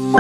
ഞാൻ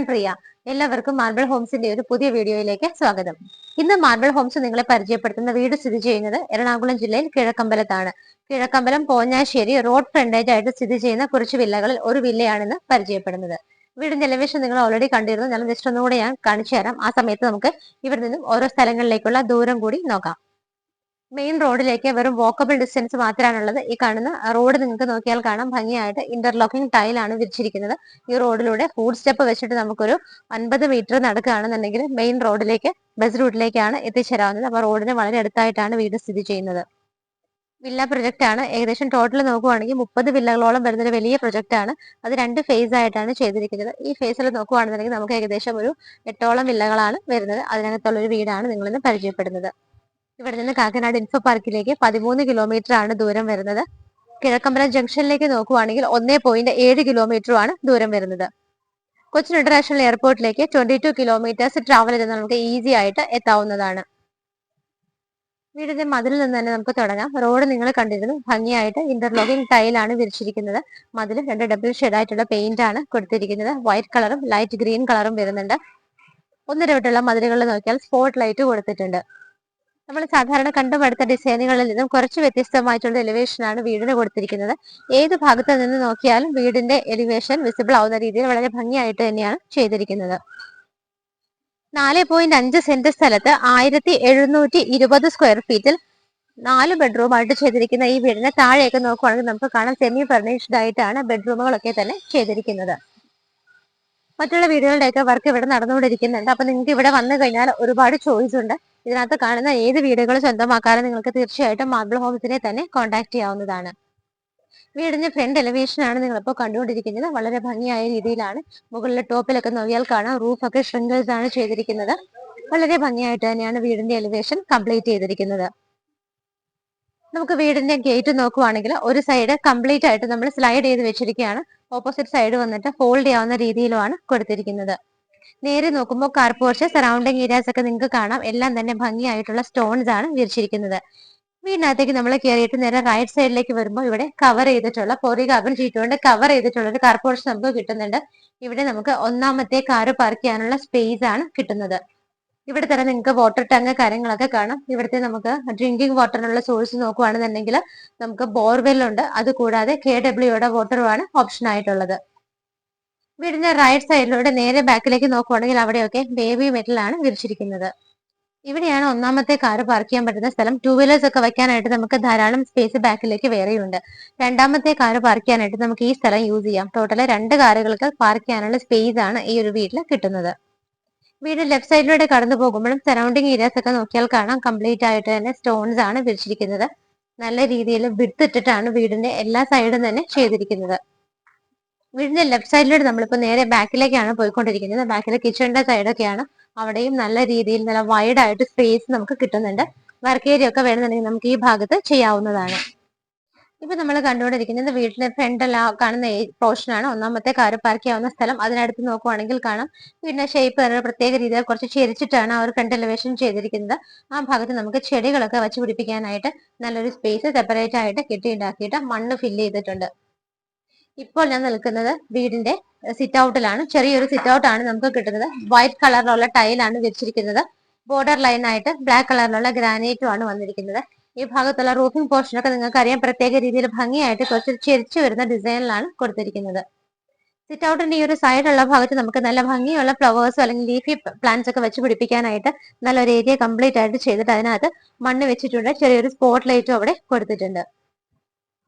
പ്രിയ. എല്ലാവർക്കും മാർബിൾ ഹോംസിന്റെ ഒരു പുതിയ വീഡിയോയിലേക്ക് സ്വാഗതം. ഇന്ന് മാർബിൾ ഹോംസ് നിങ്ങളെ പരിചയപ്പെടുത്തുന്ന വീട് സ്ഥിതി ചെയ്യുന്നത് എറണാകുളം ജില്ലയിൽ കിഴക്കമ്പലത്താണ്. കിഴക്കമ്പലം പോഞ്ഞാശ്ശേരി റോഡ് ഫ്രണ്ടേജ് ആയിട്ട് സ്ഥിതി ചെയ്യുന്ന കുറച്ച് വില്ലകളിൽ ഒരു വില്ലയാണെന്ന് പരിചയപ്പെടുന്നത്. വീടിന്റെ എലിവേഷൻ നിങ്ങൾ ഓൾറെഡി കണ്ടിരുന്നു. ഞാൻ ജസ്റ്റ് ഒന്നുകൂടെ ഞാൻ കാണിച്ചു തരാം. ആ സമയത്ത് നമുക്ക് ഇവിടെ നിന്നും ഓരോ സ്ഥലങ്ങളിലേക്കുള്ള ദൂരം കൂടി നോക്കാം. മെയിൻ റോഡിലേക്ക് വെറും വാക്കബിൾ ഡിസ്റ്റൻസ് മാത്രമാണുള്ളത്. ഈ കാണുന്ന റോഡ് നിങ്ങൾക്ക് നോക്കിയാൽ കാണാം, ഭംഗിയായിട്ട് ഇന്റർലോക്കിംഗ് ടൈലാണ് വിരിച്ചിരിക്കുന്നത്. ഈ റോഡിലൂടെ ഫുഡ് സ്റ്റെപ്പ് വെച്ചിട്ട് നമുക്കൊരു 50 മീറ്റർ നടക്കുകയാണെന്നുണ്ടെങ്കിൽ മെയിൻ റോഡിലേക്ക് ബസ് റൂട്ടിലേക്കാണ് എത്തിച്ചേരാവുന്നത്. അപ്പൊ റോഡിന് വളരെ അടുത്തായിട്ടാണ് വീട് സ്ഥിതി ചെയ്യുന്നത്. വില്ല പ്രൊജക്ട് ആണ്. ഏകദേശം ടോട്ടൽ നോക്കുവാണെങ്കിൽ 30 വില്ലകളോളം വരുന്നൊരു വലിയ പ്രൊജക്ട് ആണ്. അത് 2 ഫേസ് ആയിട്ടാണ് ചെയ്തിരിക്കുന്നത്. ഈ ഫേസിൽ നോക്കുവാണെന്നുണ്ടെങ്കിൽ നമുക്ക് ഏകദേശം ഒരു 8ഓളം വില്ലകളാണ് വരുന്നത്. അതിനകത്തുള്ള ഒരു വീടാണ് നിങ്ങളിന്ന് പരിചയപ്പെടുന്നത്. ഇവിടെ നിന്ന് കാക്കനാട് ഇൻഫോ പാർക്കിലേക്ക് 13 കിലോമീറ്റർ ആണ് ദൂരം വരുന്നത്. കിഴക്കമ്പലം ജംഗ്ഷനിലേക്ക് നോക്കുവാണെങ്കിൽ 1.7 കിലോമീറ്ററുമാണ് ദൂരം വരുന്നത്. കൊച്ചിൻ ഇന്റർനാഷണൽ എയർപോർട്ടിലേക്ക് 22 കിലോമീറ്റേഴ്സ് ട്രാവൽ ചെയ്ത് നമുക്ക് ഈസി ആയിട്ട് എത്താവുന്നതാണ്. വീടിന്റെ മതിലിൽ നിന്ന് തന്നെ നമുക്ക് തുടങ്ങാം. റോഡ് നിങ്ങൾ കണ്ടിരുന്നു, ഭംഗിയായിട്ട് ഇന്റർലോക്കിംഗ് ടൈലാണ് വിരിച്ചിരിക്കുന്നത്. മതിൽ 2 ഡബിൾ ഷെയ്ഡ് ആയിട്ടുള്ള പെയിന്റ് ആണ് കൊടുത്തിരിക്കുന്നത്. വൈറ്റ് കളറും ലൈറ്റ് ഗ്രീൻ കളറും വരുന്നുണ്ട്. ഒന്നിടവിട്ടുള്ള മതിലുകളിൽ നോക്കിയാൽ സ്പോട്ട് ലൈറ്റ് കൊടുത്തിട്ടുണ്ട്. നമ്മൾ സാധാരണ കണ്ടുമടുത്ത ഡിസൈനുകളിൽ നിന്നും കുറച്ച് വ്യത്യസ്തമായിട്ടുള്ള എലിവേഷൻ ആണ് വീടിന് കൊടുത്തിരിക്കുന്നത്. ഏത് ഭാഗത്ത് നിന്ന് നോക്കിയാലും വീടിന്റെ എലിവേഷൻ വിസിബിൾ ആവുന്ന രീതിയിൽ വളരെ ഭംഗിയായിട്ട് തന്നെയാണ് ചെയ്തിരിക്കുന്നത്. 4.5 സെന്റ് സ്ഥലത്ത് 1720 സ്ക്വയർ ഫീറ്റിൽ 4 ബെഡ്റൂം ആയിട്ട് ചെയ്തിരിക്കുന്ന ഈ വീടിന് താഴെയൊക്കെ നോക്കുവാണെങ്കിൽ നമുക്ക് കാണാം സെമി ഫർണിഷ്ഡ് ആയിട്ടാണ് ബെഡ്റൂമുകളൊക്കെ തന്നെ ചെയ്തിരിക്കുന്നത്. മറ്റുള്ള വീടുകളുടെയൊക്കെ വർക്ക് ഇവിടെ നടന്നുകൊണ്ടിരിക്കുന്നുണ്ട്. അപ്പൊ നിങ്ങൾക്ക് ഇവിടെ വന്നു കഴിഞ്ഞാൽ ഒരുപാട് ചോയ്സ് ഉണ്ട്. ഇതിനകത്ത് കാണുന്ന ഏത് വീടുകൾ സ്വന്തമാക്കാനും നിങ്ങൾക്ക് തീർച്ചയായിട്ടും മാർബിൾ ഹോംസിനെ തന്നെ കോൺടാക്ട് ചെയ്യാവുന്നതാണ്. വീടിന്റെ ഫ്രണ്ട് എലിവേഷൻ ആണ് നിങ്ങളിപ്പോൾ കണ്ടുകൊണ്ടിരിക്കുന്നത്. വളരെ ഭംഗിയായ രീതിയിലാണ്. മുകളിലെ ടോപ്പിലൊക്കെ നോക്കിയാൽ കാണാം റൂഫൊക്കെ ഷ്രിങ്കേഴ്സ് ആണ് ചെയ്തിരിക്കുന്നത്. വളരെ ഭംഗിയായിട്ട് തന്നെയാണ് വീടിന്റെ എലിവേഷൻ കംപ്ലീറ്റ് ചെയ്തിരിക്കുന്നത്. നമുക്ക് വീടിന്റെ ഗേറ്റ് നോക്കുവാണെങ്കിൽ ഒരു സൈഡ് കംപ്ലീറ്റ് ആയിട്ട് നമ്മൾ സ്ലൈഡ് ചെയ്ത് വെച്ചിരിക്കുകയാണ്. ഓപ്പോസിറ്റ് സൈഡ് വന്നിട്ട് ഫോൾഡ് ചെയ്യാവുന്ന രീതിയിലുമാണ് കൊടുത്തിരിക്കുന്നത്. നേരെ നോക്കുമ്പോൾ കാർ പോർച്ച്, സറൗണ്ടിങ് ഏരിയാസ് ഒക്കെ നിങ്ങൾക്ക് കാണാം. എല്ലാം തന്നെ ഭംഗിയായിട്ടുള്ള സ്റ്റോൺസ് ആണ് വിരിച്ചിരിക്കുന്നത്. വീടിനകത്തേക്ക് നമ്മൾ കയറിയിട്ട് നേരെ റൈറ്റ് സൈഡിലേക്ക് വരുമ്പോൾ ഇവിടെ കവർ ചെയ്തിട്ടുള്ള പോറികാർബൺ ഷീറ്റ് കൊണ്ട് കവർ ചെയ്തിട്ടുള്ള ഒരു കാർ പോർച്ച് നമുക്ക് കിട്ടുന്നുണ്ട്. ഇവിടെ നമുക്ക് ഒന്നാമത്തെ കാറ് പാർക്ക് ചെയ്യാനുള്ള സ്പേസ് ആണ് കിട്ടുന്നത്. ഇവിടെ തന്നെ നിങ്ങൾക്ക് വാട്ടർ ടാങ്ക് കാര്യങ്ങളൊക്കെ കാണാം. ഇവിടുത്തെ നമുക്ക് ഡ്രിങ്കിങ് വാട്ടറിനുള്ള സോഴ്സ് നോക്കുവാണെന്നുണ്ടെങ്കിൽ നമുക്ക് ബോർവെൽ ഉണ്ട്. അതുകൂടാതെ KWയുടെ വാട്ടറുമാണ് ഓപ്ഷൻ ആയിട്ടുള്ളത്. വീടിന്റെ റൈറ്റ് സൈഡിലൂടെ നേരെ ബാക്കിലേക്ക് നോക്കുവാണെങ്കിൽ അവിടെയൊക്കെ ബേബി മെറ്റലാണ് വിരിച്ചിരിക്കുന്നത്. ഇവിടെയാണ് ഒന്നാമത്തെ കാറ് പാർക്ക് ചെയ്യാൻ പറ്റുന്ന സ്ഥലം. 2 വീലേഴ്സ് ഒക്കെ വെക്കാനായിട്ട് നമുക്ക് ധാരാളം സ്പേസ് ബാക്കിലേക്ക് വേറെയുണ്ട്. രണ്ടാമത്തെ കാറ് പാർക്ക് ചെയ്യാനായിട്ട് നമുക്ക് ഈ സ്ഥലം യൂസ് ചെയ്യാം. ടോട്ടല് 2 കാറുകൾക്ക് പാർക്ക് ചെയ്യാനുള്ള സ്പേസ് ആണ് ഈ ഒരു വീട്ടിൽ കിട്ടുന്നത്. വീട് ലെഫ്റ്റ് സൈഡിലൂടെ കടന്നു പോകുമ്പോഴും സറൗണ്ടിങ് ഏരിയാസ് ഒക്കെ നോക്കിയാൽ കാണാം കംപ്ലീറ്റ് ആയിട്ട് തന്നെ സ്റ്റോൺസ് ആണ് വിരിച്ചിരിക്കുന്നത്. നല്ല രീതിയിൽ വിട്ടിട്ടിട്ടാണ് വീടിന്റെ എല്ലാ സൈഡും തന്നെ ചെയ്തിരിക്കുന്നത്. വീടിന്റെ ലെഫ്റ്റ് സൈഡിലൂടെ നമ്മളിപ്പോൾ നേരെ ബാക്കിലേക്കാണ് പോയിക്കൊണ്ടിരിക്കുന്നത്. ബാക്കിലെ കിച്ചണിന്റെ സൈഡൊക്കെയാണ്. അവിടെയും നല്ല രീതിയിൽ നല്ല വൈഡ് ആയിട്ട് സ്പേസ് നമുക്ക് കിട്ടുന്നുണ്ട്. വർക്ക് ഏരിയ ഒക്കെ വേണമെന്നുണ്ടെങ്കിൽ നമുക്ക് ഈ ഭാഗത്ത് ചെയ്യാവുന്നതാണ്. ഇപ്പൊ നമ്മൾ കണ്ടുകൊണ്ടിരിക്കുന്നത് വീട്ടിലെ ഫ്രണ്ടെല്ലാം കാണുന്ന പോർഷനാണ്. ഒന്നാമത്തെ കാറ് പാർക്ക് ചെയ്യാവുന്ന സ്ഥലം. അതിനടുത്ത് നോക്കുവാണെങ്കിൽ കാണാം വീടിന്റെ ഷേപ്പ് പ്രത്യേക രീതിയിൽ കുറച്ച് ചെരിച്ചിട്ടാണ് അവർ ഫ്രണ്ട് എലിവേഷൻ ചെയ്തിരിക്കുന്നത്. ആ ഭാഗത്ത് നമുക്ക് ചെടികളൊക്കെ വെച്ച് പിടിപ്പിക്കാനായിട്ട് നല്ലൊരു സ്പേസ് സെപ്പറേറ്റ് ആയിട്ട് കെട്ടിയുണ്ടാക്കിയിട്ട് മണ്ണ് ഫില്ല് ചെയ്തിട്ടുണ്ട്. ഇപ്പോൾ ഞാൻ നിൽക്കുന്നത് വീടിന്റെ സിറ്റ് ഔട്ടിലാണ്. ചെറിയൊരു സിറ്റ് ഔട്ട് ആണ് നമുക്ക് കിട്ടുന്നത്. വൈറ്റ് കളറിലുള്ള ടൈലാണ് വിരിച്ചിരിക്കുന്നത്. ബോർഡർ ലൈൻ ആയിട്ട് ബ്ലാക്ക് കളറിലുള്ള ഗ്രാനൈറ്റും ആണ് വന്നിരിക്കുന്നത്. ഈ ഭാഗത്തുള്ള റൂഫിംഗ് പോർഷൻ ഒക്കെ നിങ്ങൾക്ക് അറിയാം പ്രത്യേക രീതിയിൽ ഭംഗിയായിട്ട് കുറച്ച് ചെരിച്ചു വരുന്ന ഡിസൈനിലാണ് കൊടുത്തിരിക്കുന്നത്. സിറ്റ് ഔട്ടിന്റെ ഈ ഒരു സൈഡുള്ള ഭാഗത്ത് നമുക്ക് നല്ല ഭംഗിയുള്ള ഫ്ലവേഴ്സോ അല്ലെങ്കിൽ ലീഫി പ്ലാന്റ്സ് ഒക്കെ വെച്ച് പിടിപ്പിക്കാനായിട്ട് നല്ലൊരു ഏരിയ കംപ്ലീറ്റ് ആയിട്ട് ചെയ്തിട്ട് അതിനകത്ത് മണ്ണ് വെച്ചിട്ടുണ്ട്. ചെറിയൊരു സ്പോട്ട് ലൈറ്റും അവിടെ കൊടുത്തിട്ടുണ്ട്.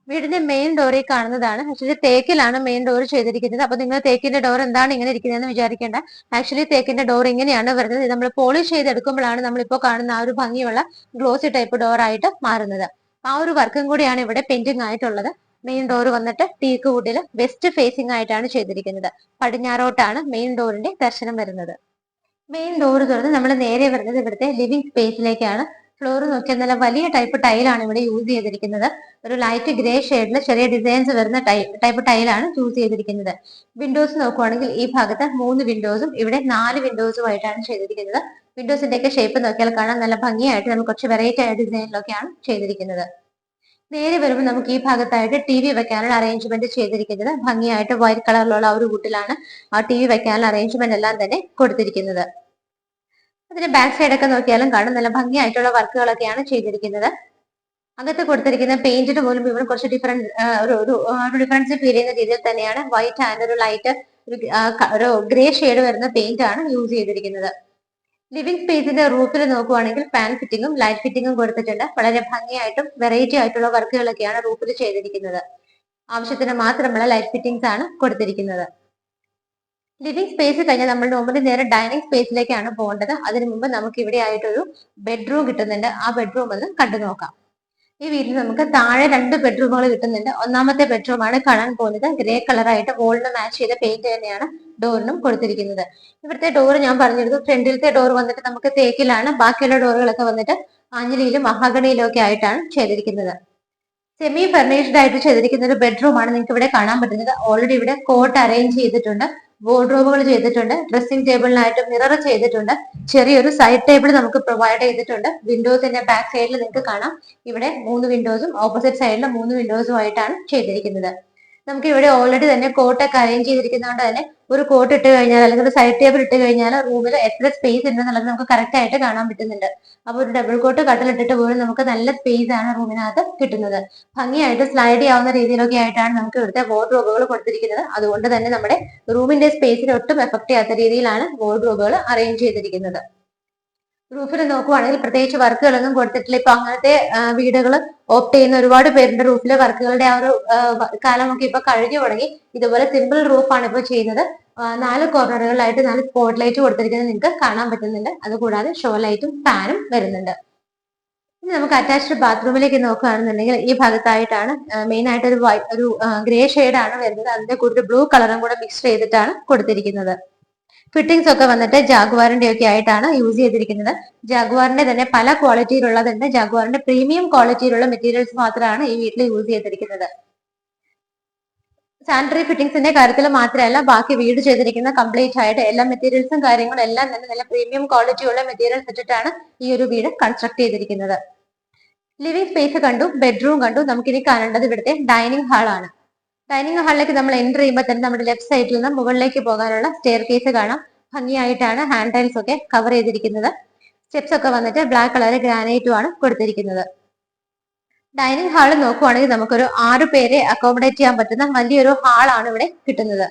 വീടിന്റെ മെയിൻ ഡോറിൽ കാണുന്നതാണ്. ആക്ച്വലി തേക്കിലാണ് മെയിൻ ഡോർ ചെയ്തിരിക്കുന്നത്. അപ്പൊ നിങ്ങൾ തേക്കിന്റെ ഡോർ എന്താണ് ഇങ്ങനെ ഇരിക്കുന്നതെന്ന് വിചാരിക്കേണ്ട. ആക്ച്വലി തേക്കിന്റെ ഡോർ ഇങ്ങനെയാണ് വരുന്നത്. നമ്മൾ പോളിഷ് ചെയ്തെടുക്കുമ്പോഴാണ് നമ്മളിപ്പോ കാണുന്ന ആ ഒരു ഭംഗിയുള്ള ഗ്ലോസി ടൈപ്പ് ഡോർ ആയിട്ട് മാറുന്നത്. ആ ഒരു വർക്കും കൂടിയാണ് ഇവിടെ പെയിന്റിംഗ് ആയിട്ടുള്ളത്. മെയിൻ ഡോർ വന്നിട്ട് ടീക്ക് വുഡിൽ വെസ്റ്റ് ഫേസിംഗ് ആയിട്ടാണ് ചെയ്തിരിക്കുന്നത്. പടിഞ്ഞാറോട്ടാണ് മെയിൻ ഡോറിന്റെ ദർശനം വരുന്നത്. മെയിൻ ഡോർ തുറന്ന് നമ്മൾ നേരെ വരുന്നത് ഇവിടുത്തെ ലിവിംഗ് സ്പേസിലേക്കാണ്. ഫ്ലോർ നോക്കിയാൽ നല്ല വലിയ ടൈപ്പ് ടൈലാണ് ഇവിടെ യൂസ് ചെയ്തിരിക്കുന്നത്. ഒരു ലൈറ്റ് ഗ്രേ ഷെയ്ഡിൽ ചെറിയ ഡിസൈൻസ് വരുന്ന ടൈപ്പ് ടൈലാണ് ചൂസ് ചെയ്തിരിക്കുന്നത്. വിൻഡോസ് നോക്കുവാണെങ്കിൽ ഈ ഭാഗത്ത് 3 വിൻഡോസും ഇവിടെ 4 വിൻഡോസും ആയിട്ടാണ് ചെയ്തിരിക്കുന്നത്. വിൻഡോസിന്റെ ഒക്കെ ഷേപ്പ് നോക്കിയാൽ കാണാൻ നല്ല ഭംഗിയായിട്ട് നമുക്ക് കുറച്ച് വെറൈറ്റി ആയ ഡിസൈനിലൊക്കെയാണ് ചെയ്തിരിക്കുന്നത്. നേരെ വരുമ്പോൾ നമുക്ക് ഈ ഭാഗത്തായിട്ട് ടി വി വെക്കാനുള്ള അറേഞ്ച്മെന്റ് ചെയ്തിരിക്കുന്നത്. ഭംഗിയായിട്ട് വൈറ്റ് കളറിലുള്ള ഒരു വുഡിലാണ് ആ ടി വി വെക്കാനുള്ള അറേഞ്ച്മെന്റ് എല്ലാം തന്നെ കൊടുത്തിരിക്കുന്നത്. അതിന്റെ ബാക്ക് സൈഡ് ഒക്കെ നോക്കിയാലും കാണും നല്ല ഭംഗിയായിട്ടുള്ള വർക്കുകളൊക്കെയാണ് ചെയ്തിരിക്കുന്നത്. അകത്ത് കൊടുത്തിരിക്കുന്ന പെയിന്റിന് പോലും ഇവിടെ കുറച്ച് ഡിഫറൻസ് ഫീൽ ചെയ്യുന്ന രീതിയിൽ തന്നെയാണ് വൈറ്റ് ആൻഡ് ഒരു ലൈറ്റ് ഒരു ഗ്രേ ഷെയ്ഡ് വരുന്ന പെയിന്റ് ആണ് യൂസ് ചെയ്തിരിക്കുന്നത്. ലിവിംഗ് സ്പേസിന്റെ റൂഫിൽ നോക്കുവാണെങ്കിൽ ഫാൻ ഫിറ്റിംഗും ലൈറ്റ് ഫിറ്റിംഗും കൊടുത്തിട്ടുണ്ട്. വളരെ ഭംഗിയായിട്ടും വെറൈറ്റി ആയിട്ടുള്ള വർക്കുകളൊക്കെയാണ് റൂഫിൽ ചെയ്തിരിക്കുന്നത്. ആവശ്യത്തിന് മാത്രമുള്ള ലൈറ്റ് ഫിറ്റിംഗ്സ് ആണ് കൊടുത്തിരിക്കുന്നത്. ലിവിംഗ് സ്പേസ് കഴിഞ്ഞാൽ നമ്മൾ നോർമലി നേരെ ഡൈനിങ് സ്പേസിലേക്കാണ് പോകേണ്ടത്. അതിനു മുമ്പ് നമുക്ക് ഇവിടെ ആയിട്ടൊരു ബെഡ്റൂം കിട്ടുന്നുണ്ട്. ആ ബെഡ്റൂം ഒന്ന് കണ്ടു നോക്കാം. ഈ വീട്ടിൽ നമുക്ക് താഴെ 2 ബെഡ്റൂമുകൾ കിട്ടുന്നുണ്ട്. ഒന്നാമത്തെ ബെഡ്റൂം ആണ് കാണാൻ പോകുന്നത്. ഗ്രേ കളറായിട്ട് വോളിന് മാച്ച് ചെയ്ത പെയിന്റ് തന്നെയാണ് ഡോറിനും കൊടുത്തിരിക്കുന്നത്. ഇവിടുത്തെ ഡോർ ഞാൻ പറഞ്ഞിരുന്നു, ഫ്രണ്ടിലത്തെ ഡോർ വന്നിട്ട് നമുക്ക് തേക്കിലാണ്. ബാക്കിയുള്ള ഡോറുകളൊക്കെ വന്നിട്ട് ആഞ്ഞിലിയിലും മഹാഗണിയിലും ഒക്കെ ആയിട്ടാണ് ചെയ്തിരിക്കുന്നത്. സെമി ഫർണിഷ്ഡ് ആയിട്ട് ചെയ്തിരിക്കുന്ന ഒരു ബെഡ്റൂം ആണ് നിങ്ങൾക്ക് ഇവിടെ കാണാൻ പറ്റുന്നത്. ഓൾറെഡി ഇവിടെ കോട്ട് അറേഞ്ച് ചെയ്തിട്ടുണ്ട്, വാർഡ്രോബുകൾ ചെയ്തിട്ടുണ്ട്, ഡ്രസ്സിംഗ് ടേബിളിനായിട്ട് മിറർ ചെയ്തിട്ടുണ്ട്, ചെറിയൊരു സൈഡ് ടേബിൾ നമുക്ക് പ്രൊവൈഡ് ചെയ്തിട്ടുണ്ട്. വിൻഡോസിന്റെ ബാക്ക് സൈഡിൽ നിങ്ങൾക്ക് കാണാം ഇവിടെ 3 വിൻഡോസും ഓപ്പോസിറ്റ് സൈഡിൽ 3 വിൻഡോസും ആയിട്ടാണ് ചെയ്തിരിക്കുന്നത്. നമുക്ക് ഇവിടെ ഓൾറെഡി തന്നെ കോട്ടൊക്കെ അറേഞ്ച് ചെയ്തിരിക്കുന്നതുകൊണ്ട് തന്നെ ഒരു കോട്ട് ഇട്ട് കഴിഞ്ഞാൽ അല്ലെങ്കിൽ ഒരു സൈഡ് ടേബിൾ ഇട്ട് കഴിഞ്ഞാൽ റൂമിൽ എത്ര സ്പേസ് ഉണ്ടെന്നുള്ളത് നമുക്ക് കറക്റ്റ് ആയിട്ട് കാണാൻ പറ്റുന്നുണ്ട്. അപ്പൊ ഒരു ഡബിൾ കോട്ട് കട്ടിലിട്ടിട്ട് പോലും നമുക്ക് നല്ല സ്പേസ് ആണ് റൂമിനകത്ത് കിട്ടുന്നത്. ഭംഗിയായിട്ട് സ്ലൈഡ് ചെയ്യാവുന്ന രീതിയിലൊക്കെ ആയിട്ടാണ് നമുക്ക് ഇവിടുത്തെ വാർഡ്രോബുകൾ കൊടുത്തിരിക്കുന്നത്. അതുകൊണ്ട് തന്നെ നമ്മുടെ റൂമിന്റെ സ്പേസിനെ ഒട്ടും എഫക്ട് ചെയ്യാത്ത രീതിയിലാണ് വാർഡ്രോബുകൾ അറേഞ്ച് ചെയ്തിരിക്കുന്നത്. റൂഫിൽ നോക്കുവാണെങ്കിൽ പ്രത്യേകിച്ച് വർക്കുകളൊന്നും കൊടുത്തിട്ടില്ല. ഇപ്പൊ അങ്ങനത്തെ വീടുകൾ ഓപ്റ്റ് ചെയ്യുന്ന ഒരുപാട് പേരുടെ റൂഫിലെ വർക്കുകളുടെ ആ ഒരു കാലമൊക്കെ ഇപ്പൊ കഴിഞ്ഞു തുടങ്ങി. ഇതുപോലെ സിമ്പിൾ റൂഫാണ് ഇപ്പൊ ചെയ്യുന്നത്. 4 കോർണറുകളിലായിട്ട് 4 സ്പോട്ട് ലൈറ്റ് കൊടുത്തിരിക്കുന്നത് നിങ്ങൾക്ക് കാണാൻ പറ്റുന്നുണ്ട്. അതുകൂടാതെ ഷോ ലൈറ്റും ഫാനും വരുന്നുണ്ട്. ഇനി നമുക്ക് അറ്റാച്ച്ഡ് ബാത്റൂമിലേക്ക് നോക്കുകയാണെന്നുണ്ടെങ്കിൽ ഈ ഭാഗത്തായിട്ടാണ് മെയിൻ ആയിട്ട് ഒരു ഗ്രേ ഷെയ്ഡ് ആണ് വരുന്നത്. അതിന്റെ കൂടെ ബ്ലൂ കളറും കൂടെ മിക്സ് ചെയ്തിട്ടാണ് കൊടുത്തിരിക്കുന്നത്. ഫിറ്റിംഗ്സ് ഒക്കെ വന്നിട്ട് ജാഗ്വാറിന്റെ ഒക്കെ ആയിട്ടാണ് യൂസ് ചെയ്തിരിക്കുന്നത്. ജാഗ്വാറിന്റെ തന്നെ പല ക്വാളിറ്റിയിലുള്ളതുണ്ട്. ജാഗ്വാറിന്റെ പ്രീമിയം ക്വാളിറ്റിയിലുള്ള മെറ്റീരിയൽസ് മാത്രമാണ് ഈ വീട്ടിൽ യൂസ് ചെയ്തിരിക്കുന്നത്. സാനിറ്ററി ഫിറ്റിംഗ്സിന്റെ കാര്യത്തിൽ മാത്രമല്ല, ബാക്കി വീട് ചെയ്തിരിക്കുന്ന കംപ്ലീറ്റ് ആയിട്ട് എല്ലാ മെറ്റീരിയൽസും കാര്യങ്ങളും എല്ലാം തന്നെ നല്ല പ്രീമിയം ക്വാളിറ്റി ഉള്ള മെറ്റീരിയൽസ് ഇട്ടിട്ടാണ് ഈ ഒരു വീട് കൺസ്ട്രക്ട് ചെയ്തിരിക്കുന്നത്. ലിവിംഗ് സ്പേസ് കണ്ടു, ബെഡ്റൂം കണ്ടു. നമുക്കിനി കാണേണ്ടത് ഇവിടുത്തെ ഡൈനിങ് ഹാളാണ്. ഡൈനിങ് ഹാളിലേക്ക് നമ്മൾ എൻ്റർ ചെയ്യുമ്പോൾ തന്നെ നമ്മുടെ ലെഫ്റ്റ് സൈഡിൽ നിന്ന് മുകളിലേക്ക് പോകാനുള്ള സ്റ്റെയർ കേസ് കാണാം. ഭംഗിയായിട്ടാണ് ഹാൻഡ് ടൈൽസ് ഒക്കെ കവർ ചെയ്തിരിക്കുന്നത്. സ്റ്റെപ്സ് ഒക്കെ വന്നിട്ട് ബ്ലാക്ക് കളർ ഗ്രാനൈറ്റും ആണ് കൊടുത്തിരിക്കുന്നത്. ഡൈനിങ് ഹാൾ നോക്കുവാണെങ്കിൽ നമുക്കൊരു 6 പേരെ അക്കോമഡേറ്റ് ചെയ്യാൻ പറ്റുന്ന വലിയൊരു ഹാളാണ് ഇവിടെ കിട്ടുന്നത്.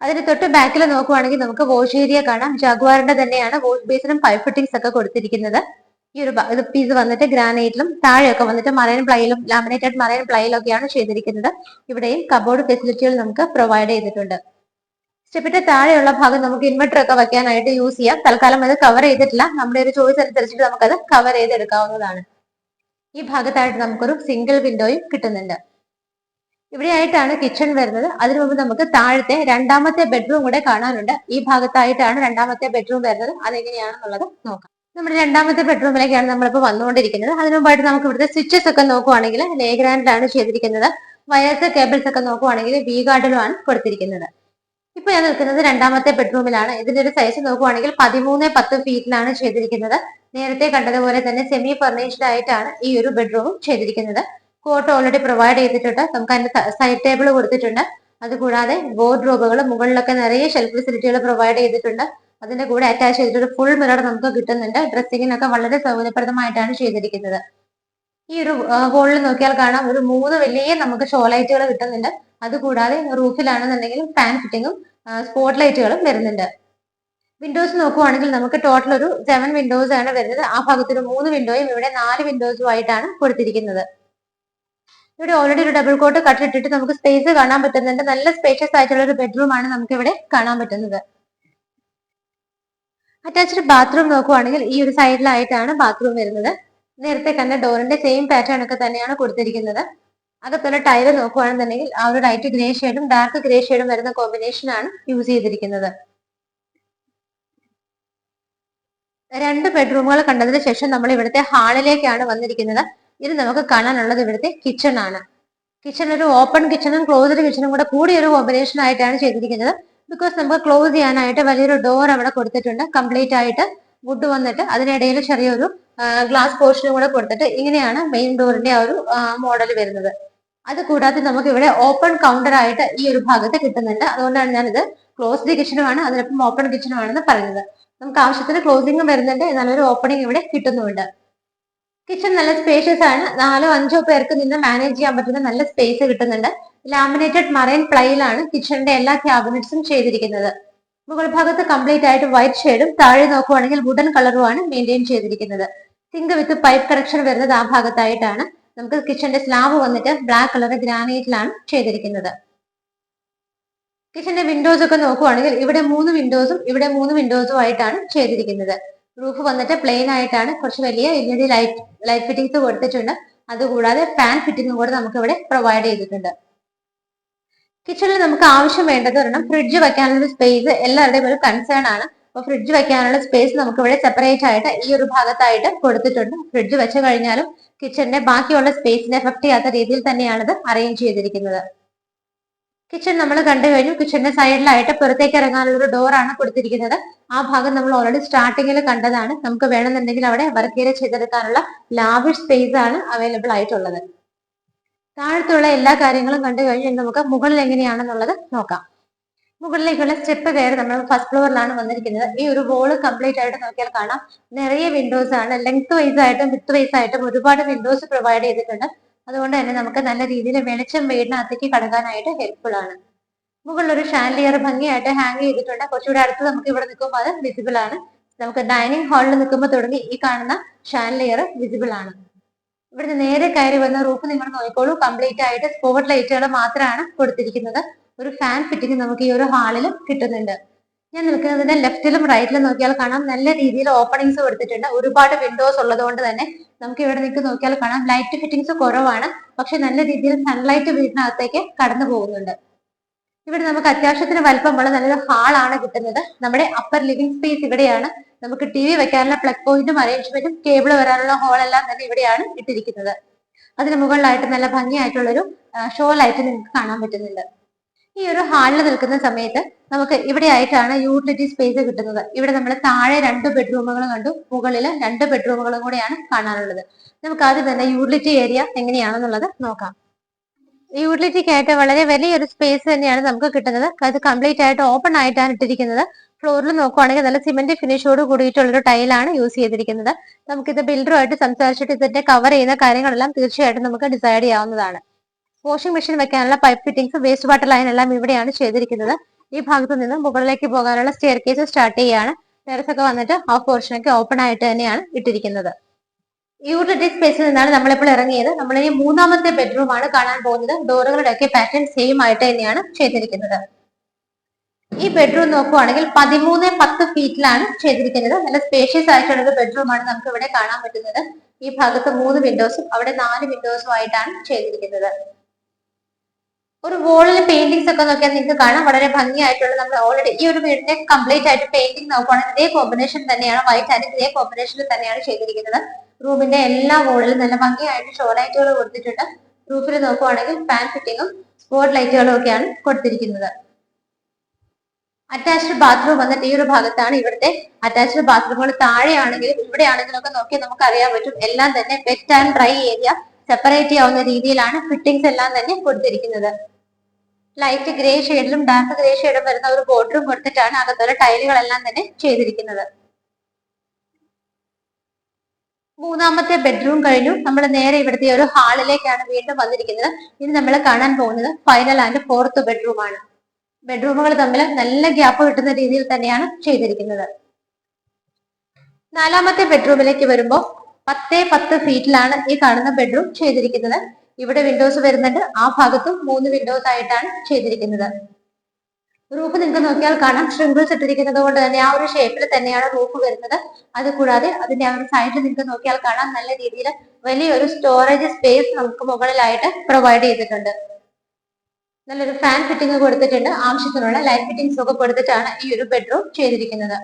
അതിന് തൊട്ട് ബാക്കിൽ നോക്കുവാണെങ്കിൽ നമുക്ക് വാഷ് ഏരിയ കാണാം. ജാഗ്വാറിന്റെ തന്നെയാണ് വാഷ് ബേസിനും പൈപ്പ് ഫിറ്റിംഗ്സ് ഒക്കെ കൊടുത്തിരിക്കുന്നത്. ഈ ഒരു പീസ് വന്നിട്ട് ഗ്രാനൈറ്റിലും താഴെയൊക്കെ വന്നിട്ട് മറൈൻ പ്ലൈയിലും ലാമിനേറ്റഡ് മറൈൻ പ്ലൈയിലും ഒക്കെയാണ് ചെയ്തിരിക്കുന്നത്. ഇവിടെയും കബോർഡ് ഫെസിലിറ്റികൾ നമുക്ക് പ്രൊവൈഡ് ചെയ്തിട്ടുണ്ട്. സ്റ്റെപ്പിന്റെ താഴെയുള്ള ഭാഗം നമുക്ക് ഇൻവെർട്ടർ ഒക്കെ വെക്കാനായിട്ട് യൂസ് ചെയ്യാം. തൽക്കാലം അത് കവർ ചെയ്തിട്ടില്ല. നമ്മുടെ ഒരു ചോയ്സ് അനുസരിച്ചിട്ട് നമുക്കത് കവർ ചെയ്തെടുക്കാവുന്നതാണ്. ഈ ഭാഗത്തായിട്ട് നമുക്കൊരു സിംഗിൾ വിൻഡോയും കിട്ടുന്നുണ്ട്. ഇവിടെ ആയിട്ടാണ് കിച്ചൺ വരുന്നത്. അതിനു മുമ്പ് നമുക്ക് താഴത്തെ 2ാമത്തെ ബെഡ്റൂം കൂടെ കാണാനുണ്ട്. ഈ ഭാഗത്തായിട്ടാണ് 2ാമത്തെ ബെഡ്റൂം വരുന്നത്. അതെങ്ങനെയാണെന്നുള്ളത് നോക്കാം. നമ്മുടെ 2ാമത്തെ ബെഡ്റൂമിലേക്കാണ് നമ്മളിപ്പോൾ വന്നുകൊണ്ടിരിക്കുന്നത്. അതിനു മുമ്പായിട്ട് നമുക്ക് ഇവിടുത്തെ സ്വിച്ചസ് ഒക്കെ നോക്കുവാണെങ്കിൽ ലേഗ്രാൻഡിലാണ് ചെയ്തിരിക്കുന്നത്. വയർസ് കേബിൾസ് ഒക്കെ നോക്കുവാണെങ്കിൽ വി ഗാർഡിലുമാണ് കൊടുത്തിരിക്കുന്നത്. ഇപ്പൊ ഞാൻ നിൽക്കുന്നത് 2ാമത്തെ ബെഡ്റൂമിലാണ്. ഇതിന്റെ ഒരു സൈസ് നോക്കുവാണെങ്കിൽ 13-10 ഫീറ്റിലാണ് ചെയ്തിരിക്കുന്നത്. നേരത്തെ കണ്ടതുപോലെ തന്നെ സെമി ഫർണിഷ്ഡ് ആയിട്ടാണ് ഈ ഒരു ബെഡ്റൂമും ചെയ്തിരിക്കുന്നത്. കോട്ട് ഓൾറെഡി പ്രൊവൈഡ് ചെയ്തിട്ടുണ്ട്. നമുക്ക് അതിന്റെ സൈഡ് ടേബിൾ കൊടുത്തിട്ടുണ്ട്. അതുകൂടാതെ വാർഡ്രോബുകൾ മുകളിലൊക്കെ നിറയെ ഷെൽഫ് ഫെസിലിറ്റികൾ പ്രൊവൈഡ് ചെയ്തിട്ടുണ്ട്. അതിന്റെ കൂടെ അറ്റാച്ച് ചെയ്തിട്ട് ഫുൾ മിറർ നമുക്ക് കിട്ടുന്നുണ്ട്. ഡ്രസ്സിങ്ങിനൊക്കെ വളരെ സൗകര്യപ്രദമായിട്ടാണ് ചെയ്തിരിക്കുന്നത്. ഈ ഒരു ഹോളിൽ നോക്കിയാൽ കാണാം ഒരു 3 വലിയ നമുക്ക് ഷോ ലൈറ്റുകൾ കിട്ടുന്നുണ്ട്. അതുകൂടാതെ റൂഫിലാണെന്നുണ്ടെങ്കിൽ ഫാൻ ഫിറ്റിംഗും സ്പോട്ട് ലൈറ്റുകളും വരുന്നുണ്ട്. വിൻഡോസ് നോക്കുവാണെങ്കിൽ നമുക്ക് ടോട്ടൽ ഒരു 7 വിൻഡോസ് ആണ് വരുന്നത്. ആ ഭാഗത്ത് ഒരു 3 വിൻഡോയും ഇവിടെ 4 വിൻഡോസും ആയിട്ടാണ് കൊടുത്തിരിക്കുന്നത്. ഇവിടെ ഓൾറെഡി ഒരു ഡബിൾ കോട്ട് കട്ടിട്ടിട്ട് നമുക്ക് സ്പേസ് കാണാൻ പറ്റുന്നുണ്ട്. നല്ല സ്പേഷ്യസ് ആയിട്ടുള്ള ഒരു ബെഡ്റൂം ആണ് നമുക്ക് ഇവിടെ കാണാൻ പറ്റുന്നത്. അറ്റാച്ച്ഡ് ബാത്റൂം നോക്കുവാണെങ്കിൽ ഈ ഒരു സൈഡിലായിട്ടാണ് ബാത്റൂം വരുന്നത്. നേരത്തെ കണ്ട ഡോറിന്റെ സെയിം പാറ്റേൺ ഒക്കെ തന്നെയാണ് കൊടുത്തിരിക്കുന്നത്. അകത്തുള്ള ടൈല് നോക്കുവാണെന്നുണ്ടെങ്കിൽ ആ ഒരു ലൈറ്റ് ഗ്രേ ഷെയ്ഡും ഡാർക്ക് ഗ്രേ ഷെയ്ഡും വരുന്ന കോമ്പിനേഷൻ ആണ് യൂസ് ചെയ്തിരിക്കുന്നത്. രണ്ട് ബെഡ്റൂമുകൾ കണ്ടതിന് ശേഷം നമ്മൾ ഇവിടുത്തെ ഹാളിലേക്കാണ് വന്നിരിക്കുന്നത്. ഇത് നമുക്ക് കാണാനുള്ളത് ഇവിടുത്തെ കിച്ചൺ ആണ്. കിച്ചൺ ഒരു ഓപ്പൺ കിച്ചണും ക്ലോസ്ഡ് കിച്ചണും കൂടെ കൂടിയ ഒരു കോമ്പിനേഷൻ ആയിട്ടാണ് ചെയ്തിരിക്കുന്നത്. ബിക്കോസ് നമുക്ക് ക്ലോസ് ചെയ്യാനായിട്ട് വലിയൊരു ഡോർ അവിടെ കൊടുത്തിട്ടുണ്ട്. കംപ്ലീറ്റ് ആയിട്ട് വുഡ് വന്നിട്ട് അതിനിടയിൽ ചെറിയൊരു ഗ്ലാസ് പോർഷനും കൂടെ കൊടുത്തിട്ട് ഇങ്ങനെയാണ് മെയിൻ ഡോറിന്റെ ആ ഒരു മോഡൽ വരുന്നത്. അത് കൂടാതെ നമുക്ക് ഇവിടെ ഓപ്പൺ കൗണ്ടർ ആയിട്ട് ഈ ഒരു ഭാഗത്ത് കിട്ടുന്നുണ്ട്. അതുകൊണ്ടാണ് ഞാനിത് ക്ലോസ്ഡ് കിച്ചണുമാണ് അതിനൊപ്പം ഓപ്പൺ കിച്ചണുമാണെന്ന് പറയുന്നത്. നമുക്ക് ആവശ്യത്തിന് ക്ലോസിംഗും വരുന്നുണ്ട്, നല്ലൊരു ഓപ്പണിംഗ് ഇവിടെ കിട്ടുന്നുണ്ട്. കിച്ചൺ നല്ല സ്പേഷ്യസ് ആണ്. 4-5 പേർക്ക് നിന്ന് മാനേജ് ചെയ്യാൻ പറ്റുന്ന നല്ല സ്പേസ് കിട്ടുന്നുണ്ട്. ലാമിനേറ്റഡ് മറൈൻ പ്ലൈയിലാണ് കിച്ചണിന്റെ എല്ലാ ക്യാബിനറ്റ്സും ചെയ്തിരിക്കുന്നത്. മുകൾ ഭാഗത്ത് കംപ്ലീറ്റ് ആയിട്ട് വൈറ്റ് ഷെയ്ഡും താഴെ നോക്കുവാണെങ്കിൽ വുഡൻ കളറുമാണ് മെയിൻറ്റെയിൻ ചെയ്തിരിക്കുന്നത്. സിങ്ക് വിത്ത് പൈപ്പ് കണക്ഷൻ വരുന്നത് ആ ഭാഗത്തായിട്ടാണ്. നമുക്ക് കിച്ചന്റെ സ്ലാബ് വന്നിട്ട് ബ്ലാക്ക് കളർ ഗ്രാനൈറ്റിലാണ് ചെയ്തിരിക്കുന്നത്. കിച്ചന്റെ വിൻഡോസ് ഒക്കെ നോക്കുവാണെങ്കിൽ ഇവിടെ 3 വിൻഡോസും ഇവിടെ 3 വിൻഡോസും ആയിട്ടാണ് ചെയ്തിരിക്കുന്നത്. റൂഫ് വന്നിട്ട് പ്ലെയിൻ ആയിട്ടാണ്. കുറച്ച് വലിയ LED ലൈറ്റ് ഫിറ്റിംഗ്സ് കൊടുത്തിട്ടുണ്ട്. അതുകൂടാതെ ഫാൻ ഫിറ്റിംഗും കൂടെ നമുക്ക് ഇവിടെ പ്രൊവൈഡ് ചെയ്തിട്ടുണ്ട്. കിച്ചണിൽ നമുക്ക് ആവശ്യം വേണ്ടത് ഒരെണ്ണം ഫ്രിഡ്ജ് വെക്കാനുള്ള സ്പേസ് എല്ലാവരുടെയും ഒരു കൺസേൺ ആണ്. അപ്പൊ ഫ്രിഡ്ജ് വെക്കാനുള്ള സ്പേസ് നമുക്ക് ഇവിടെ സെപ്പറേറ്റ് ആയിട്ട് ഈ ഒരു ഭാഗത്തായിട്ട് കൊടുത്തിട്ടുണ്ട്. ഫ്രിഡ്ജ് വെച്ച് കഴിഞ്ഞാലും കിച്ചണിന്റെ ബാക്കിയുള്ള സ്പേസിനെ എഫക്ട് ചെയ്യാത്ത രീതിയിൽ തന്നെയാണ് ഇത് അറേഞ്ച് ചെയ്തിരിക്കുന്നത്. കിച്ചൺ നമ്മൾ കണ്ടു കഴിഞ്ഞു. കിച്ചണിന്റെ സൈഡിലായിട്ട് പുറത്തേക്ക് ഇറങ്ങാനുള്ള ഒരു ഡോറാണ് കൊടുത്തിരിക്കുന്നത്. ആ ഭാഗം നമ്മൾ ഓൾറെഡി സ്റ്റാർട്ടിങ്ങിൽ കണ്ടതാണ്. നമുക്ക് വേണമെന്നുണ്ടെങ്കിൽ അവിടെ വർക്ക് ഏരിയ ചെയ്തെടുക്കാനുള്ള ലാവിഷ് സ്പേസ് ആണ് അവൈലബിൾ ആയിട്ടുള്ളത്. താഴത്തുള്ള എല്ലാ കാര്യങ്ങളും കണ്ടു കഴിഞ്ഞാൽ നമുക്ക് മുകളിൽ എങ്ങനെയാണെന്നുള്ളത് നോക്കാം. മുകളിലേക്കുള്ള സ്റ്റെപ്പ് കയറി നമ്മൾ ഫസ്റ്റ് ഫ്ലോറിലാണ് വന്നിരിക്കുന്നത്. ഈ ഒരു വോള് കംപ്ലീറ്റ് ആയിട്ട് നോക്കിയാൽ കാണാം നിറയെ വിൻഡോസ് ആണ്. ലെങ്ത് വൈസ് ആയിട്ടും വിത്ത് വൈസ് ആയിട്ടും ഒരുപാട് വിൻഡോസ് പ്രൊവൈഡ് ചെയ്തിട്ടുണ്ട്. അതുകൊണ്ട് തന്നെ നമുക്ക് നല്ല രീതിയിൽ വെളിച്ചം വീടിനകത്തേക്ക് കടക്കാനായിട്ട് ഹെൽപ്ഫുൾ ആണ്. മുകളിൽ ഒരു ഷാൻഡിയർ ഭംഗിയായിട്ട് ഹാങ് ചെയ്തിട്ടുണ്ട്. കുറച്ചുകൂടെ അടുത്ത് നമുക്ക് ഇവിടെ നിൽക്കുമ്പോൾ അത് വിസിബിൾ ആണ്. നമുക്ക് ഡൈനിങ് ഹാളിൽ നിൽക്കുമ്പോൾ തുടങ്ങി ഈ കാണുന്ന ഷാൻഡിയർ വിസിബിൾ ആണ്. ഇവിടുന്ന് നേരെ കയറി വന്ന റൂഫ് നിങ്ങൾ നോക്കിക്കോളൂ. കംപ്ലീറ്റ് ആയിട്ട് സ്പോട്ട് ലൈറ്റുകൾ മാത്രമാണ് കൊടുത്തിരിക്കുന്നത്. ഒരു ഫാൻ ഫിറ്റിംഗ് നമുക്ക് ഈ ഒരു ഹാളിൽ കിട്ടുന്നുണ്ട്. ഞാൻ നിൽക്കുന്നതിന്റെ ലെഫ്റ്റിലും റൈറ്റിലും നോക്കിയാൽ കാണാം നല്ല രീതിയിൽ ഓപ്പണിങ്സ് കൊടുത്തിട്ടുണ്ട്. ഒരുപാട് വിൻഡോസ് ഉള്ളത് കൊണ്ട് തന്നെ നമുക്ക് ഇവിടെ നിൽക്ക് നോക്കിയാൽ കാണാം ലൈറ്റ് ഫിറ്റിംഗ്സ് കുറവാണ്. പക്ഷെ നല്ല രീതിയിൽ സൺലൈറ്റ് വീടിനകത്തേക്ക് കടന്നു പോകുന്നുണ്ട്. ഇവിടെ നമുക്ക് അത്യാവശ്യത്തിന് വലിപ്പമുള്ള നല്ലൊരു ഹാളാണ് കിട്ടുന്നത്. നമ്മുടെ അപ്പർ ലിവിംഗ് സ്പേസ് ഇവിടെയാണ്. നമുക്ക് TV വെക്കാനുള്ള പ്ലഗ് പോയിന്റും അറേഞ്ച്മെന്റും കേബിൾ വരാനുള്ള ഹോളെല്ലാം തന്നെ ഇവിടെയാണ് ഇട്ടിരിക്കുന്നത്. അതിന് മുകളിലായിട്ട് നല്ല ഭംഗിയായിട്ടുള്ളൊരു ഷോ ലൈറ്റ് നിങ്ങൾക്ക് കാണാൻ പറ്റുന്നുണ്ട്. ഈ ഒരു ഹാളിൽ നിൽക്കുന്ന സമയത്ത് നമുക്ക് ഇവിടെ ആയിട്ടാണ് യൂട്ടിലിറ്റി സ്പേസ് കിട്ടുന്നത്. ഇവിടെ നമ്മൾ താഴെ 2 ബെഡ്റൂമുകൾ കണ്ടു, മുകളിൽ 2 ബെഡ്റൂമുകളും കൂടെയാണ് കാണാനുള്ളത്. നമുക്ക് ആദ്യം തന്നെ യൂട്ടിലിറ്റി ഏരിയ എങ്ങനെയാണെന്നുള്ളത് നോക്കാം. യൂട്ടിലിറ്റിക്കായിട്ട് വളരെ വലിയൊരു സ്പേസ് തന്നെയാണ് നമുക്ക് കിട്ടുന്നത്. അത് കംപ്ലീറ്റ് ആയിട്ട് ഓപ്പൺ ആയിട്ടാണ് ഇട്ടിരിക്കുന്നത്. ഫ്ലോറിൽ നോക്കുവാണെങ്കിൽ നല്ല സിമെന്റ് ഫിനിഷോട് കൂടിയിട്ടുള്ളൊരു ടൈലാണ് യൂസ് ചെയ്തിരിക്കുന്നത്. നമുക്കിത് ബിൽഡറുമായിട്ട് സംസാരിച്ചിട്ട് ഇതിന്റെ കവർ ചെയ്യുന്ന കാര്യങ്ങളെല്ലാം തീർച്ചയായിട്ടും നമുക്ക് ഡിസൈഡ് ചെയ്യാവുന്നതാണ്. വാഷിംഗ് മെഷീൻ വെക്കാനുള്ള pipe fittings, waste water line എല്ലാം ഇവിടെയാണ് ചെയ്തിരിക്കുന്നത്. ഈ ഭാഗത്ത് നിന്ന് മുകളിലേക്ക് പോകാനുള്ള സ്റ്റെയർ കേസ് സ്റ്റാർട്ട് ചെയ്യാണ്. ടെറസ് ഒക്കെ വന്നിട്ട് ആ പോർഷനൊക്കെ ഓപ്പൺ ആയിട്ട് തന്നെയാണ് ഇട്ടിരിക്കുന്നത്. യൂട്ടിലിറ്റി സ്പേസിൽ നിന്നാണ് നമ്മളിപ്പോൾ ഇറങ്ങിയത്. നമ്മൾ ഈ 3ാമത്തെ ബെഡ്റൂം ആണ് കാണാൻ പോകുന്നത്. ഡോറുകളുടെ ഒക്കെ പാറ്റേൺ സെയിം ആയിട്ട് തന്നെയാണ് ചെയ്തിരിക്കുന്നത്. ഈ ബെഡ്റൂം നോക്കുവാണെങ്കിൽ 13-10 ഫീറ്റിലാണ് ചെയ്തിരിക്കുന്നത്. നല്ല സ്പേഷ്യസ് ആയിട്ടുള്ള ഒരു ബെഡ്റൂം ആണ് നമുക്ക് ഇവിടെ കാണാൻ പറ്റുന്നത്. ഈ ഭാഗത്ത് 3 വിൻഡോസും അവിടെ 4 വിൻഡോസും ആയിട്ടാണ് ചെയ്തിരിക്കുന്നത്. ഒരു വോളിൽ പെയിന്റിങ്സ് ഒക്കെ നോക്കിയാൽ നിങ്ങൾക്ക് കാണാം വളരെ ഭംഗിയായിട്ടുള്ള നമ്മൾ ഓൾറെഡി ഈ ഒരു വീടിന്റെ കംപ്ലീറ്റ് ആയിട്ട് പെയിന്റിംഗ് നോക്കുവാണെങ്കിൽ ഇതേ കോമ്പിനേഷൻ തന്നെയാണ്, വൈറ്റ് ആൻഡ് ഇതേ കോമ്പിനേഷനിൽ തന്നെയാണ് ചെയ്തിരിക്കുന്നത്. റൂമിന്റെ എല്ലാ വോളിലും നല്ല ഭംഗിയായിട്ട് ഷോ ലൈറ്റുകൾ കൊടുത്തിട്ടുണ്ട്. റൂഫിൽ നോക്കുവാണെങ്കിൽ ഫാൻ ഫിറ്റിങ്ങും സ്പോട്ട് ലൈറ്റുകളും ഒക്കെയാണ് കൊടുത്തിരിക്കുന്നത്. അറ്റാച്ച്ഡ് ബാത്റൂം വന്നിട്ട് ഈ ഒരു ഭാഗത്താണ്. ഇവിടുത്തെ അറ്റാച്ച്ഡ് ബാത്റൂമുകൾ താഴെയാണെങ്കിലും ഇവിടെ ആണെങ്കിലും ഒക്കെ നോക്കിയാൽ നമുക്ക് അറിയാൻ പറ്റും എല്ലാം തന്നെ wet and dry area separate ചെയ്യാവുന്ന രീതിയിലാണ് ഫിറ്റിംഗ്സ് എല്ലാം തന്നെ കൊടുത്തിരിക്കുന്നത്. ലൈറ്റ് ഗ്രേ ഷെയ്ഡിലും ഡാർക്ക് ഗ്രേ ഷെയ്ഡും വരുന്ന ഒരു ബോർഡറും കൊടുത്തിട്ടാണ് അകത്തുള്ള ടൈലുകളെല്ലാം തന്നെ ചെയ്തിരിക്കുന്നത്. 3ാമത്തെ ബെഡ്റൂം കഴിഞ്ഞു. നമ്മൾ നേരെ ഇവിടുത്തെ ഒരു ഹാളിലേക്കാണ് വീണ്ടും വന്നിരിക്കുന്നത്. ഇനി നമ്മൾ കാണാൻ പോകുന്നത് ഫൈനൽ ആൻഡ് 4th ബെഡ്റൂം ആണ്. ബെഡ്റൂമുകൾ തമ്മിൽ നല്ല ഗ്യാപ്പ് കിട്ടുന്ന രീതിയിൽ തന്നെയാണ് ചെയ്തിരിക്കുന്നത്. 4ാമത്തെ ബെഡ്റൂമിലേക്ക് വരുമ്പോൾ 10-10 ഫീറ്റിലാണ് ഈ കാണുന്ന ബെഡ്റൂം ചെയ്തിരിക്കുന്നത്. ഇവിടെ വിൻഡോസ് വരുന്നുണ്ട്, ആ ഭാഗത്തും 3 വിൻഡോസ് ആയിട്ടാണ് ചെയ്തിരിക്കുന്നത്. റൂഫ് നിങ്ങൾക്ക് നോക്കിയാൽ കാണാം ഷ്രിങ്കിൾസ് ഇട്ടിരിക്കുന്നത് കൊണ്ട് തന്നെ ആ ഒരു ഷേപ്പിൽ തന്നെയാണ് റൂഫ് വരുന്നത്. അതുകൂടാതെ അതിന്റെ ആ ഒരു സൈഡിൽ നിങ്ങൾക്ക് നോക്കിയാൽ കാണാം നല്ല രീതിയിൽ വലിയൊരു സ്റ്റോറേജ് സ്പേസ് നമുക്ക് മുകളിലായിട്ട് പ്രൊവൈഡ് ചെയ്തിട്ടുണ്ട്. നല്ലൊരു ഫാൻ ഫിറ്റിംഗ് കൊടുത്തിട്ടുണ്ട്. ആവശ്യത്തിനുള്ള ലൈറ്റ് ഫിറ്റിംഗ്സ് ഒക്കെ കൊടുത്തിട്ടാണ് ഈ ഒരു ബെഡ്റൂം ചെയ്തിരിക്കുന്നത്.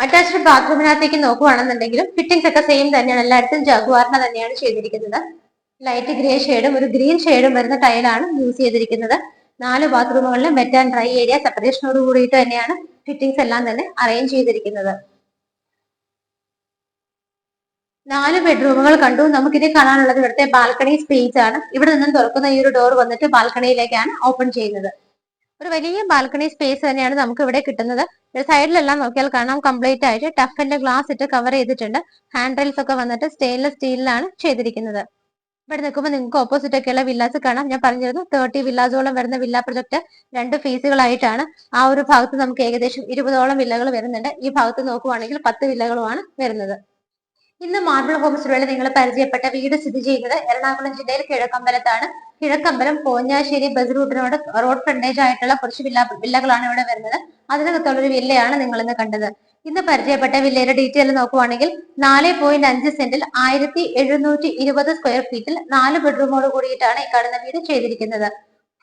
അറ്റാച്ച്ഡ് ബാത്റൂമിനകത്തേക്ക് നോക്കുകയാണെന്നുണ്ടെങ്കിലും ഫിറ്റിംഗ്സ് ഒക്കെ സെയിം തന്നെയാണ്. എല്ലായിടത്തും ജഗ്വാറിന് തന്നെയാണ് ചെയ്തിരിക്കുന്നത്. ലൈറ്റ് ഗ്രേ ഷെയ്ഡും ഒരു ഗ്രീൻ ഷെയ്ഡും വരുന്ന ടൈലാണ് യൂസ് ചെയ്തിരിക്കുന്നത്. 4 ബാത്റൂമുകളിലും വെറ്റ് ആൻഡ് ഡ്രൈ ഏരിയ സെപ്പറേഷനോട് കൂടിയിട്ട് തന്നെയാണ് ഫിറ്റിംഗ്സ് എല്ലാം തന്നെ അറേഞ്ച് ചെയ്തിരിക്കുന്നത്. 4 ബെഡ്റൂമുകൾ കണ്ടു. നമുക്കിത് കാണാനുള്ളത് ഇവിടുത്തെ ബാൽക്കണി സ്പേസ് ആണ്. ഇവിടെ നിന്നും തുറക്കുന്ന ഈ ഒരു ഡോർ വന്നിട്ട് ബാൽക്കണിയിലേക്കാണ് ഓപ്പൺ ചെയ്യുന്നത്. ഒരു വലിയ ബാൽക്കണി സ്പേസ് തന്നെയാണ് നമുക്ക് ഇവിടെ കിട്ടുന്നത്. സൈഡിലെല്ലാം നോക്കിയാൽ കാണാം കംപ്ലീറ്റ് ആയിട്ട് ടഫിന്റെ ഗ്ലാസ് ഇട്ട് കവർ ചെയ്തിട്ടുണ്ട്. ഹാൻഡ് റെയിൽസ് ഒക്കെ വന്നിട്ട് സ്റ്റെയിൻലെസ് സ്റ്റീലിലാണ് ചെയ്തിരിക്കുന്നത്. ഇവിടെ നിൽക്കുമ്പോൾ നിങ്ങൾക്ക് ഓപ്പോസിറ്റ് ഒക്കെയുള്ള വില്ലാസ് കാണാം. ഞാൻ പറഞ്ഞിരുന്നു 30 വില്ലാസോളം വരുന്ന വില്ല പ്രൊജക്ട് 2 ഫേസുകളായിട്ടാണ്. ആ ഒരു ഭാഗത്ത് നമുക്ക് ഏകദേശം 20ഓളം വില്ലകൾ വരുന്നുണ്ട്. ഈ ഭാഗത്ത് നോക്കുവാണെങ്കിൽ 10 വില്ലകളുമാണ് വരുന്നത്. ഇന്ന് മാർബിൾ ഹോംസിലൂടെ നിങ്ങൾ പരിചയപ്പെട്ട വീട് സ്ഥിതി ചെയ്യുന്നത് എറണാകുളം ജില്ലയിൽ കിഴക്കമ്പലത്താണ്. കിഴക്കമ്പലം പോഞ്ഞാശ്ശേരി ബസ് റൂട്ടിനോട് റോഡ് ഫ്രണ്ടേജ് ആയിട്ടുള്ള കുറച്ച് വില്ലകളാണ് ഇവിടെ വരുന്നത്. അതിനകത്തുള്ളൊരു വില്ലയാണ് നിങ്ങൾ ഇന്ന് കണ്ടത്. ഇന്ന് പരിചയപ്പെട്ട വില്ലയുടെ ഡീറ്റെയിൽ നോക്കുവാണെങ്കിൽ 4.5 സെന്റിൽ 1720 സ്ക്വയർ ഫീറ്റിൽ 4 ബെഡ്റൂമോട് കൂടിയിട്ടാണ് ഈ കാണുന്ന വീട് ചെയ്തിരിക്കുന്നത്.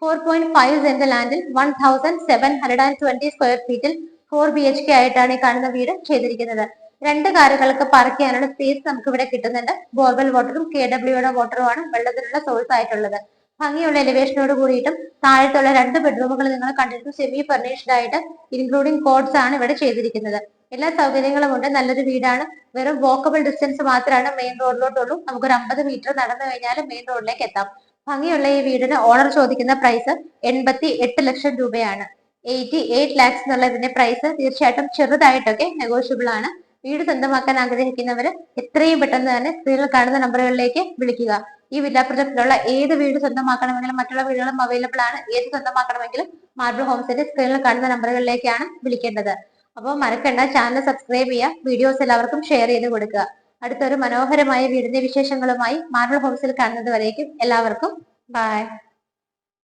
4.5 സെന്റ് ലാൻഡിൽ 1720 സ്ക്വയർ ഫീറ്റിൽ 4 BHK ആയിട്ടാണ് ഈ കാണുന്ന വീട് ചെയ്തിരിക്കുന്നത്. 2 കാറുകൾക്ക് പാർക്ക് ചെയ്യാനുള്ള സ്പേസ് നമുക്ക് ഇവിടെ കിട്ടുന്നുണ്ട്. ബോർവെൽ വാട്ടറും KWയുടെ വാട്ടറുമാണ് വെള്ളത്തിനുള്ള സോഴ്സ് ആയിട്ടുള്ളത്. ഭംഗിയുള്ള എലിവേഷനോട് കൂടിയിട്ടും താഴത്തുള്ള 2 ബെഡ്റൂമുകൾ നിങ്ങൾ കണ്ടിരുന്നു. സെമി ഫർണിഷ്ഡ് ആയിട്ട് ഇൻക്ലൂഡിംഗ് കോട്ട്സ് ആണ് ഇവിടെ ചെയ്തിരിക്കുന്നത്. എല്ലാ സൗകര്യങ്ങളും ഉണ്ട്. നല്ലൊരു വീടാണ്. വെറും വോക്കബിൾ ഡിസ്റ്റൻസ് മാത്രമാണ് മെയിൻ റോഡിലോട്ടുള്ളൂ. നമുക്കൊരു 50 മീറ്റർ നടന്നു കഴിഞ്ഞാൽ മെയിൻ റോഡിലേക്ക് എത്താം. ഭംഗിയുള്ള ഈ വീടിന് ഓണർ ചോദിക്കുന്ന പ്രൈസ് 88 ലക്ഷം രൂപയാണ്. 88 lakhs എന്നുള്ള ഇതിന്റെ പ്രൈസ് തീർച്ചയായിട്ടും ചെറുതായിട്ടൊക്കെ നെഗോഷ്യബിൾ ആണ്. വീട് സ്വന്തമാക്കാൻ ആഗ്രഹിക്കുന്നവര് എത്രയും പെട്ടെന്ന് തന്നെ സ്ക്രീനിൽ കാണുന്ന നമ്പറുകളിലേക്ക് വിളിക്കുക. ഈ വില്ല പ്രൊജക്ടിലുള്ള ഏത് വീട് സ്വന്തമാക്കണമെങ്കിലും മറ്റുള്ള വീടുകളും അവൈലബിൾ ആണ്. ഏത് സ്വന്തമാക്കണമെങ്കിലും മാർബിൾ ഹോംസിന്റെ സ്ക്രീനിൽ കാണുന്ന നമ്പറുകളിലേക്കാണ് വിളിക്കേണ്ടത്. അപ്പോൾ മറക്കണ്ട, ചാനൽ സബ്സ്ക്രൈബ് ചെയ്യുക, വീഡിയോസ് എല്ലാവർക്കും ഷെയർ ചെയ്ത് കൊടുക്കുക. അടുത്തൊരു മനോഹരമായ വീടിന്റെ വിശേഷങ്ങളുമായി മാർബിൾ ഹോംസിൽ കാണുന്നത് വരേക്കും എല്ലാവർക്കും ബൈ.